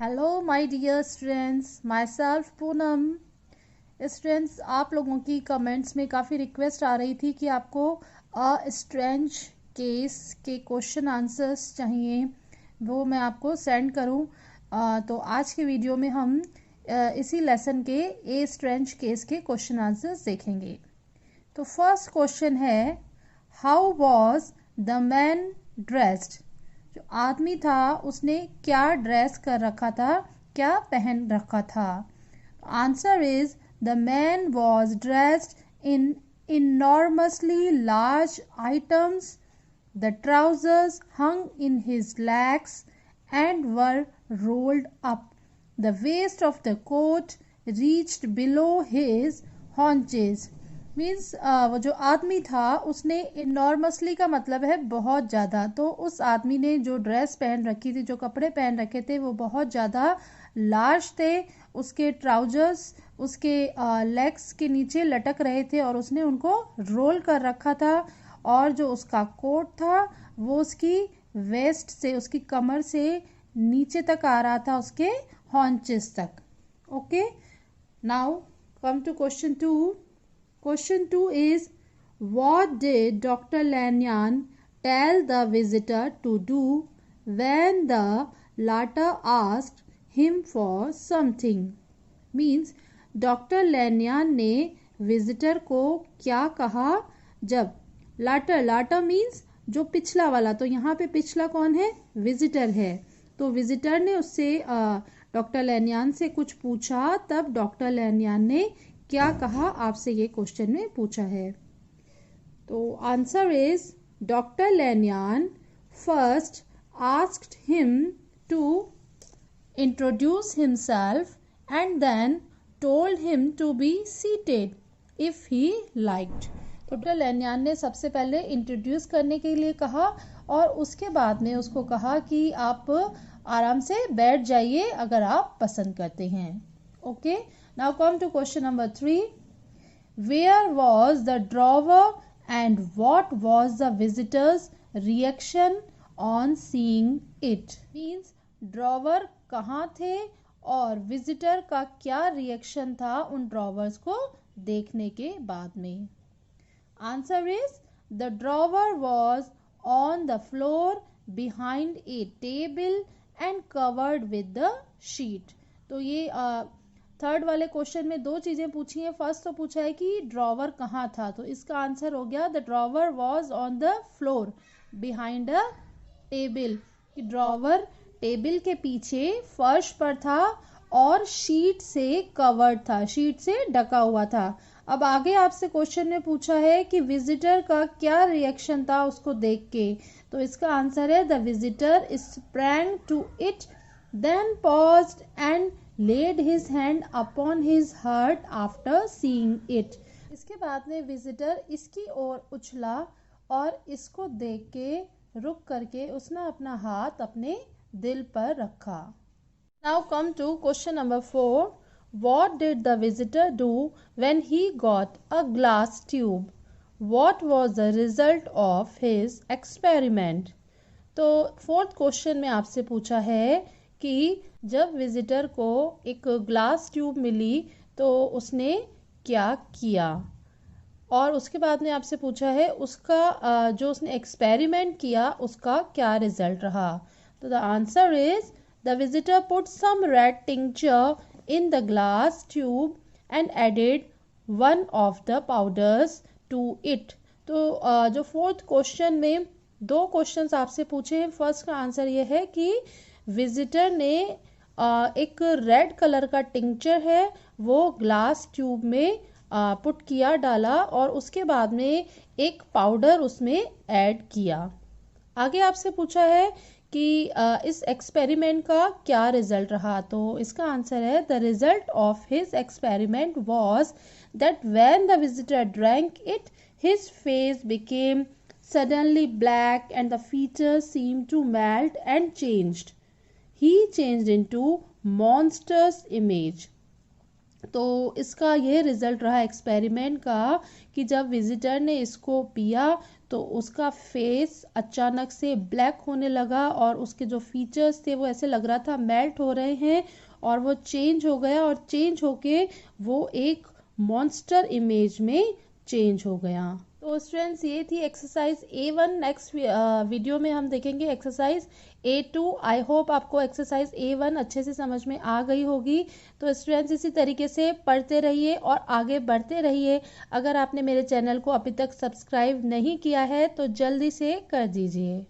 Hello my dear students, myself Poonam. Students, आप लोगों की कमेंट्स में काफ़ी रिक्वेस्ट आ रही थी कि आपको स्ट्रेंज केस के क्वेश्चन आंसर्स चाहिए, वो मैं आपको सेंड करूं। तो आज के वीडियो में हम इसी लेसन के ए स्ट्रेंज केस के क्वेश्चन आंसर्स देखेंगे। तो फर्स्ट क्वेश्चन है, how was the man dressed? जो आदमी था उसने क्या ड्रेस कर रखा था, क्या पहन रखा था? Answer is the man was dressed in enormously large items. The trousers hung in his legs and were rolled up. The waist of the coat reached below his haunches. Means वो जो आदमी था उसने इनॉर्मसली का मतलब है बहुत ज़्यादा। तो उस आदमी ने जो ड्रेस पहन रखी थी, जो कपड़े पहन रखे थे, वो बहुत ज़्यादा लार्ज थे। उसके ट्राउजर्स उसके लेग्स के नीचे लटक रहे थे और उसने उनको रोल कर रखा था। और जो उसका कोट था वो उसकी वेस्ट से, उसकी कमर से नीचे तक आ रहा था, उसके हॉन्चेस तक। Okay, now come to question 2. Question 2 is, what did Dr. Lanyan tell the visitor to do when the latter asked him for something? Means doctor Lanyon ने विजिटर को क्या कहा जब लाटर मीन्स जो पिछला वाला, तो यहाँ पे पिछला कौन है? विजिटर है। तो विजिटर ने उससे डॉक्टर लैनियान से कुछ पूछा, तब डॉक्टर लैनियान ने क्या कहा, आपसे ये क्वेश्चन में पूछा है। तो answer is doctor Lanyon first asked him to introduce himself and then told him to be seated if he liked. Doctor Lanyon ने सबसे पहले इंट्रोड्यूस करने के लिए कहा और उसके बाद में उसको कहा कि आप आराम से बैठ जाइए अगर आप पसंद करते हैं। Okay, now come to question number 3. Where was the drawer and what was the visitor's reaction on seeing it? Means drawer कहाँ थे और visitor का क्या reaction था उन drawers को देखने के बाद में? Answer is the drawer was on the floor behind a table and covered with the sheet. तो ये थर्ड वाले क्वेश्चन में दो चीजें पूछी हैं। फर्स्ट तो पूछा है कि ड्रॉवर कहाँ था, तो इसका आंसर हो गया the drawer was on the floor behind a table. कि ड्रॉवर टेबल के पीछे फर्श पर था और शीट से कवर्ड था, शीट से ढका हुआ था। अब आगे आपसे क्वेश्चन में पूछा है कि विजिटर का क्या रिएक्शन था उसको देख के, तो इसका आंसर है the visitor sprang to it then paused and laid his hand upon his heart after seeing it. इसके बाद में विजिटर इसकी ओर उछला और इसको देख के रुक करके उसने अपना हाथ अपने दिल पर रखा। Now come to question number 4. What did the visitor do when he got a glass tube? What was the result of his experiment? तो फोर्थ क्वेश्चन में आपसे पूछा है कि जब विजिटर को एक ग्लास ट्यूब मिली तो उसने क्या किया, और उसके बाद में आपसे पूछा है उसका जो उसने एक्सपेरिमेंट किया उसका क्या रिजल्ट रहा। तो the answer is the visitor put some red tincture in the glass tube and added one of the powders to it. तो जो फोर्थ क्वेश्चन में दो क्वेश्चंस आपसे पूछे हैं, फर्स्ट का आंसर ये है कि विजिटर ने एक रेड कलर का टिंक्चर है वो ग्लास ट्यूब में पुट किया, डाला, और उसके बाद में एक पाउडर उसमें ऐड किया। आगे आपसे पूछा है कि इस एक्सपेरिमेंट का क्या रिजल्ट रहा, तो इसका आंसर है the result of his experiment was that when the visitor drank it his face became suddenly black and the features seemed to melt and changed. He changed into monster's image. तो इसका ये result रहा experiment का कि जब visitor ने इसको पिया तो उसका फेस अचानक से ब्लैक होने लगा और उसके जो फीचर्स थे वो ऐसे लग रहा था मेल्ट हो रहे हैं, और वो चेंज हो गया और चेंज होके वो एक मॉन्स्टर इमेज में चेंज हो गया। तो स्टूडेंट्स ये थी एक्सरसाइज A1। नेक्स्ट वीडियो में हम देखेंगे एक्सरसाइज A2। आई होप आपको एक्सरसाइज A1 अच्छे से समझ में आ गई होगी। तो स्टूडेंट्स इसी तरीके से पढ़ते रहिए और आगे बढ़ते रहिए। अगर आपने मेरे चैनल को अभी तक सब्सक्राइब नहीं किया है तो जल्दी से कर दीजिए।